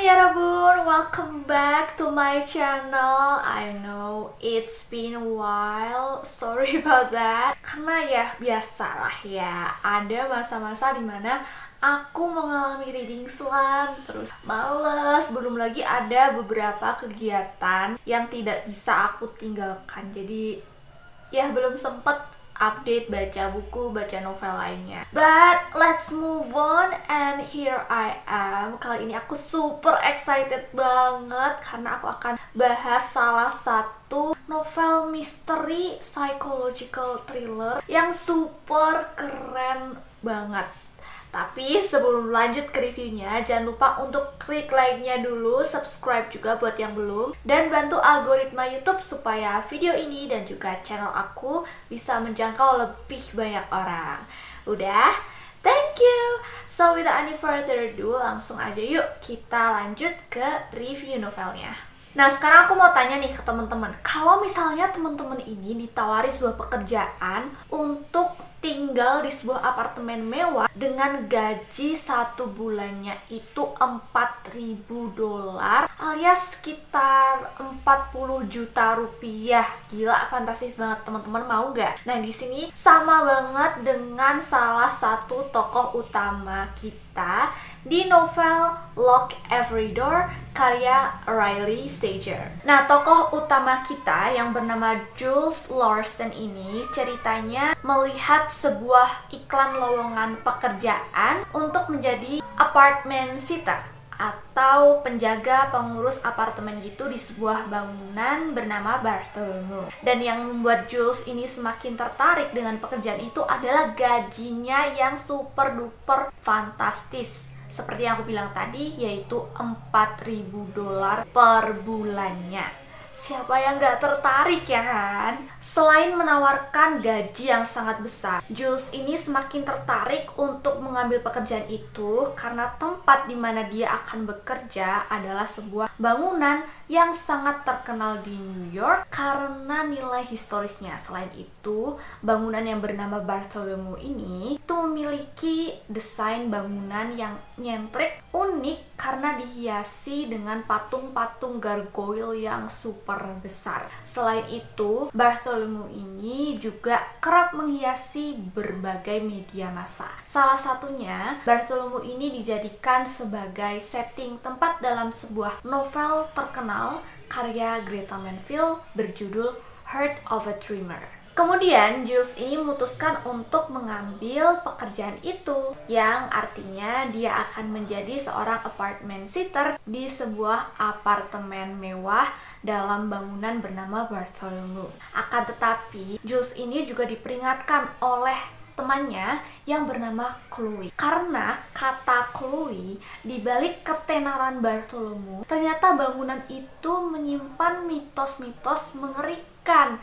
ya Rabun, welcome back to my channel. I know it's been a while, sorry about that. Karena ya biasalah ya, ada masa-masa dimana aku mengalami reading slump, terus males, belum lagi ada beberapa kegiatan yang tidak bisa aku tinggalkan. Jadi ya belum sempet update baca buku, baca novel lainnya. But let's move on, and here I am. Kali ini aku super excited banget karena aku akan bahas salah satu novel misteri psychological thriller yang super keren banget. Tapi sebelum lanjut ke reviewnya, jangan lupa untuk klik like-nya dulu, subscribe juga buat yang belum, dan bantu algoritma YouTube supaya video ini dan juga channel aku bisa menjangkau lebih banyak orang. Udah? Thank you! So without any further ado, langsung aja yuk kita lanjut ke review novelnya. Nah, sekarang aku mau tanya nih ke teman-teman, kalau misalnya teman-teman ini ditawari sebuah pekerjaan untuk tinggal di sebuah apartemen mewah dengan gaji satu bulannya itu $4.000 alias sekitar 40 juta rupiah. Gila, fantastis banget. Teman-teman mau nggak? Nah, di sini sama banget dengan salah satu tokoh utama kita di novel Lock Every Door karya Riley Sager. Nah, tokoh utama kita yang bernama Jules Lawson ini ceritanya melihat sebuah iklan lowongan pekerjaan untuk menjadi apartment sitter atau penjaga pengurus apartemen gitu di sebuah bangunan bernama Bartholomew. Dan yang membuat Jules ini semakin tertarik dengan pekerjaan itu adalah gajinya yang super duper fantastis. Seperti yang aku bilang tadi, yaitu $4.000 per bulannya. Siapa yang gak tertarik ya kan? Selain menawarkan gaji yang sangat besar, Jules ini semakin tertarik untuk mengambil pekerjaan itu karena tempat di mana dia akan bekerja adalah sebuah bangunan yang sangat terkenal di New York karena nilai historisnya. Selain itu, bangunan yang bernama Bartholomew ini itu memiliki desain bangunan yang nyentrik, unik karena dihiasi dengan patung-patung gargoyle yang super besar. Selain itu, Bartholomew ini juga kerap menghiasi berbagai media massa. Salah satunya, Bartholomew ini dijadikan sebagai setting tempat dalam sebuah novel terkenal karya Greta Manfield berjudul Heart of a Dreamer. Kemudian Jules ini memutuskan untuk mengambil pekerjaan itu, yang artinya dia akan menjadi seorang apartment sitter di sebuah apartemen mewah dalam bangunan bernama Bartholomew. Akan tetapi, Jules ini juga diperingatkan oleh temannya yang bernama Chloe. Karena kata Chloe, di balik ketenaran Bartholomew, ternyata bangunan itu menyimpan mitos-mitos mengerikan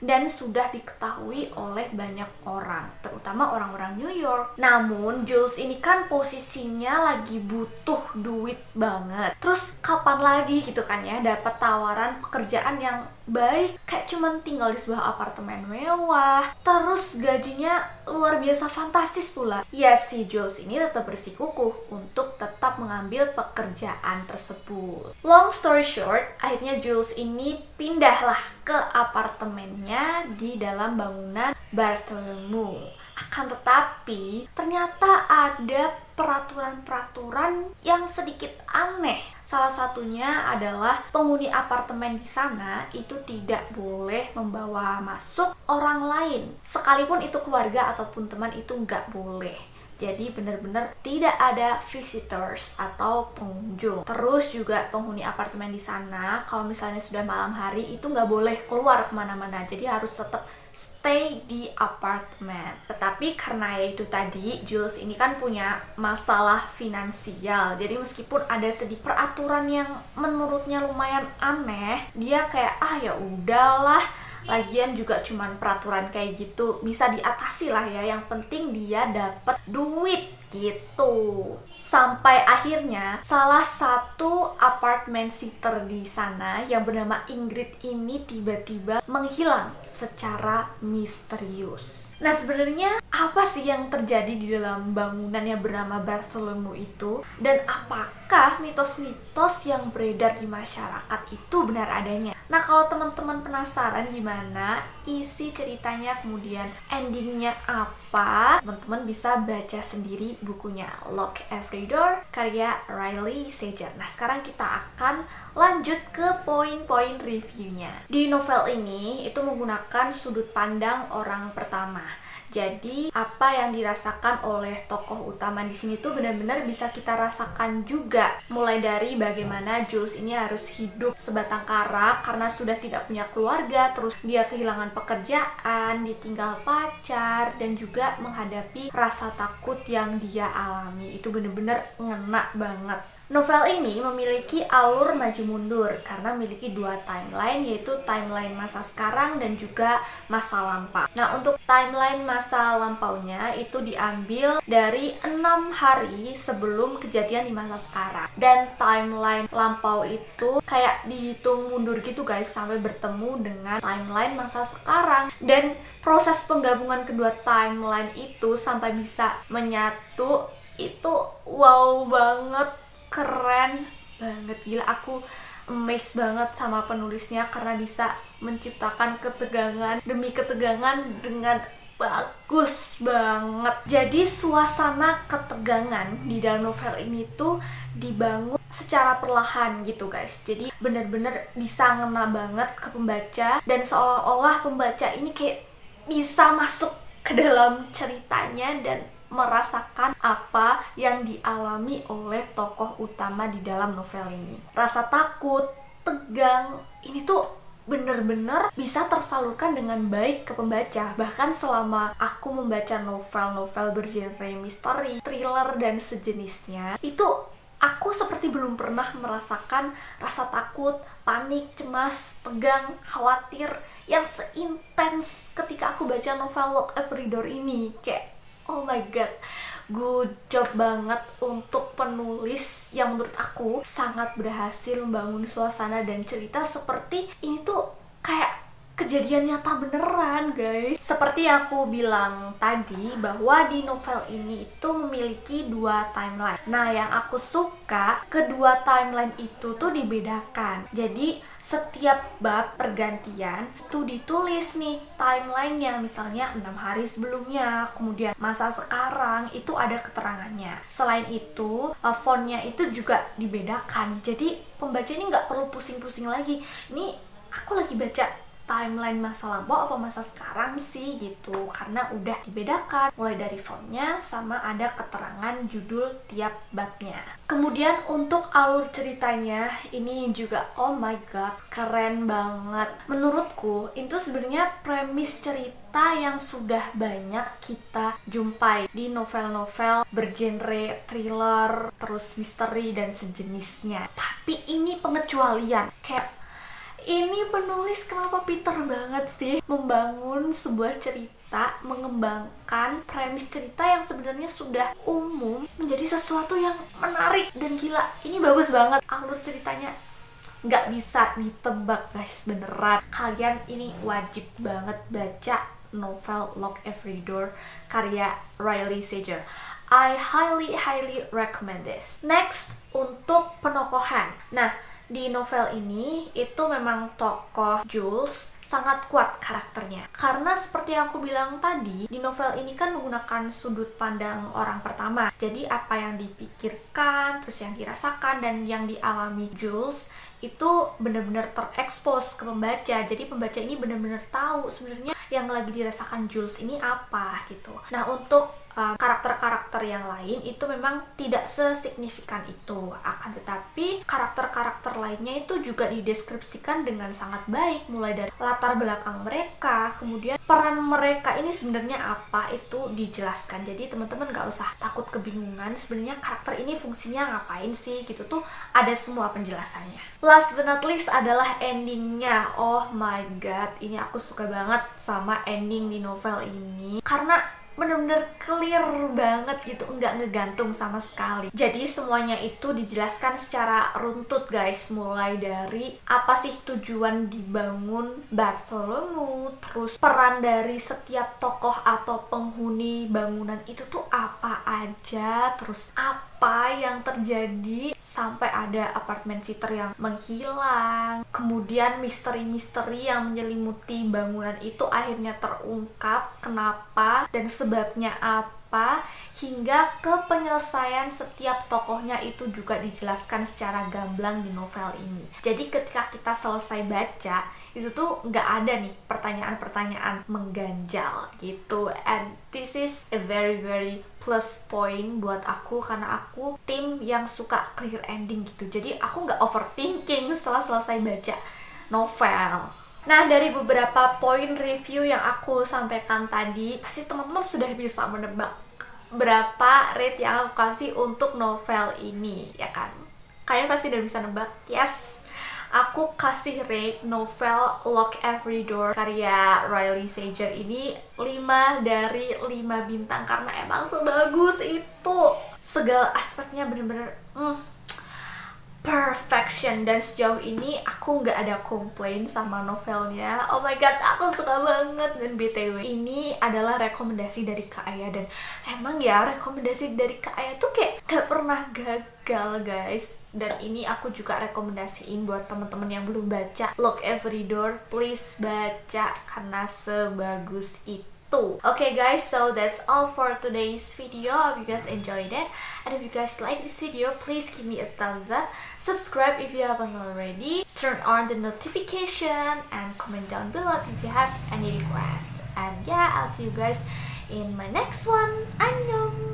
dan sudah diketahui oleh banyak orang, terutama orang-orang New York. Namun Jules ini kan posisinya lagi butuh duit banget. Terus kapan lagi gitu kan ya dapat tawaran pekerjaan yang baik, kayak cuman tinggal di sebuah apartemen mewah, terus gajinya luar biasa fantastis pula. Ya, si Jules ini tetap bersikukuh untuk tetap mengambil pekerjaan tersebut. Long story short, akhirnya Jules ini pindahlah ke apartemennya di dalam bangunan Bartholomew. Akan tetapi, ternyata ada peraturan-peraturan yang sedikit aneh. Salah satunya adalah penghuni apartemen di sana itu tidak boleh membawa masuk orang lain. Sekalipun itu keluarga ataupun teman, itu nggak boleh. Jadi benar-benar tidak ada visitors atau pengunjung. Terus juga penghuni apartemen di sana, kalau misalnya sudah malam hari, itu nggak boleh keluar kemana-mana. Jadi harus tetap stay di apartemen. Tetapi karena ya itu tadi, Jules ini kan punya masalah finansial. Jadi meskipun ada sedikit peraturan yang menurutnya lumayan aneh, dia kayak ya udahlah. Lagian juga cuman peraturan kayak gitu bisa diatasi lah ya. Yang penting dia dapat duit gitu. Sampai akhirnya salah satu apartemen sitter di sana yang bernama Ingrid ini tiba-tiba menghilang secara misterius. Nah, sebenarnya apa sih yang terjadi di dalam bangunan yang bernama Bartholomew itu? Dan apakah mitos-mitos yang beredar di masyarakat itu benar adanya? Nah, kalau teman-teman penasaran gimana isi ceritanya, kemudian endingnya apa, teman-teman bisa baca sendiri bukunya Lock Every Door karya Riley Sager. Nah, sekarang kita akan lanjut ke poin-poin reviewnya. Di novel ini itu menggunakan sudut pandang orang pertama. Jadi apa yang dirasakan oleh tokoh utama di sini tuh benar-benar bisa kita rasakan juga. Mulai dari bagaimana Jules ini harus hidup sebatang kara karena sudah tidak punya keluarga, terus dia kehilangan pekerjaan, ditinggal pacar, dan juga menghadapi rasa takut yang dia alami. Itu benar-benar ngena banget. Novel ini memiliki alur maju mundur karena memiliki dua timeline, yaitu timeline masa sekarang dan juga masa lampau. Nah, untuk timeline masa lampaunya itu diambil dari 6 hari sebelum kejadian di masa sekarang. Dan timeline lampau itu kayak dihitung mundur gitu guys, sampai bertemu dengan timeline masa sekarang. Dan proses penggabungan kedua timeline itu sampai bisa menyatu, itu wow banget. Keren banget, gila, aku amazed banget sama penulisnya karena bisa menciptakan ketegangan demi ketegangan dengan bagus banget. Jadi suasana ketegangan di dalam novel ini tuh dibangun secara perlahan gitu guys. Jadi bener-bener bisa ngena banget ke pembaca, dan seolah-olah pembaca ini kayak bisa masuk ke dalam ceritanya dan merasakan apa yang dialami oleh tokoh utama di dalam novel ini. Rasa takut, tegang, ini tuh bener-bener bisa tersalurkan dengan baik ke pembaca. Bahkan selama aku membaca novel-novel bergenre misteri, thriller, dan sejenisnya, itu aku seperti belum pernah merasakan rasa takut, panik, cemas, tegang, khawatir yang seintens ketika aku baca novel Lock Every Door ini. Kayak oh my god, good job banget untuk penulis yang menurut aku sangat berhasil membangun suasana dan cerita seperti ini tuh kayak kejadian nyata beneran guys. Seperti yang aku bilang tadi bahwa di novel ini itu memiliki dua timeline. Nah, yang aku suka kedua timeline itu tuh dibedakan. Jadi setiap bab pergantian itu ditulis nih timelinenya, misalnya 6 hari sebelumnya, kemudian masa sekarang itu ada keterangannya. Selain itu fontnya itu juga dibedakan, jadi pembaca ini nggak perlu pusing-pusing lagi, ini aku lagi baca timeline masa lampau apa masa sekarang sih gitu, karena udah dibedakan mulai dari fontnya sama ada keterangan judul tiap babnya. Kemudian untuk alur ceritanya ini juga oh my god, keren banget. Menurutku itu sebenarnya premis cerita yang sudah banyak kita jumpai di novel-novel bergenre thriller, terus misteri dan sejenisnya. Tapi ini pengecualian, kayak ini penulis kenapa pinter banget sih membangun sebuah cerita, mengembangkan premis cerita yang sebenarnya sudah umum menjadi sesuatu yang menarik dan gila. Ini bagus banget, alur ceritanya nggak bisa ditebak guys, beneran. Kalian ini wajib banget baca novel Lock Every Door karya Riley Sager. I highly recommend this. Next, untuk penokohan. Nah, di novel ini itu memang tokoh Jules sangat kuat karakternya. Karena seperti yang aku bilang tadi, di novel ini kan menggunakan sudut pandang orang pertama. Jadi apa yang dipikirkan, terus yang dirasakan, dan yang dialami Jules itu benar-benar terekspos ke pembaca. Jadi pembaca ini benar-benar tahu sebenarnya yang lagi dirasakan Jules ini apa gitu. Nah, untuk karakter-karakter yang lain itu memang tidak sesignifikan itu, akan tetapi karakter-karakter lainnya itu juga dideskripsikan dengan sangat baik, mulai dari latar belakang mereka, kemudian peran mereka ini sebenarnya apa itu dijelaskan. Jadi teman-teman gak usah takut kebingungan sebenarnya karakter ini fungsinya ngapain sih gitu, tuh ada semua penjelasannya. Last but not least adalah endingnya. Oh my god, ini aku suka banget sama ending di novel ini karena bener-bener clear banget gitu, nggak ngegantung sama sekali. Jadi semuanya itu dijelaskan secara runtut guys, mulai dari apa sih tujuan dibangun Bartholomew, terus peran dari setiap tokoh atau penghuni bangunan itu tuh apa aja, terus apa yang terjadi sampai ada apartemen sitter yang menghilang, kemudian misteri-misteri yang menyelimuti bangunan itu akhirnya terungkap kenapa dan sebabnya apa, hingga ke penyelesaian setiap tokohnya itu juga dijelaskan secara gamblang di novel ini. Jadi ketika kita selesai baca, itu tuh nggak ada nih pertanyaan-pertanyaan mengganjal gitu. And this is a very plus point buat aku, karena aku tim yang suka clear ending gitu. Jadi aku nggak overthinking setelah selesai baca novel. Nah, dari beberapa poin review yang aku sampaikan tadi, pasti teman-teman sudah bisa menebak berapa rate yang aku kasih untuk novel ini, ya kan? Kalian pasti udah bisa nebak. Yes, aku kasih rate novel Lock Every Door karya Riley Sager ini 5 dari 5 bintang, karena emang sebagus itu. Segala aspeknya bener-bener perfection, dan sejauh ini aku nggak ada komplain sama novelnya. Oh my god, aku suka banget. Dan BTW ini adalah rekomendasi dari Kak Aya, dan emang ya rekomendasi dari Kak Aya tuh kayak gak pernah gagal guys. Dan ini aku juga rekomendasiin buat temen-temen yang belum baca Lock Every Door, please baca karena sebagus itu. Okay guys, so that's all for today's video. I hope you guys enjoyed it, and if you guys like this video, please give me a thumbs up, subscribe if you haven't already, turn on the notification, and comment down below if you have any requests. And yeah, I'll see you guys in my next one. Annyeong!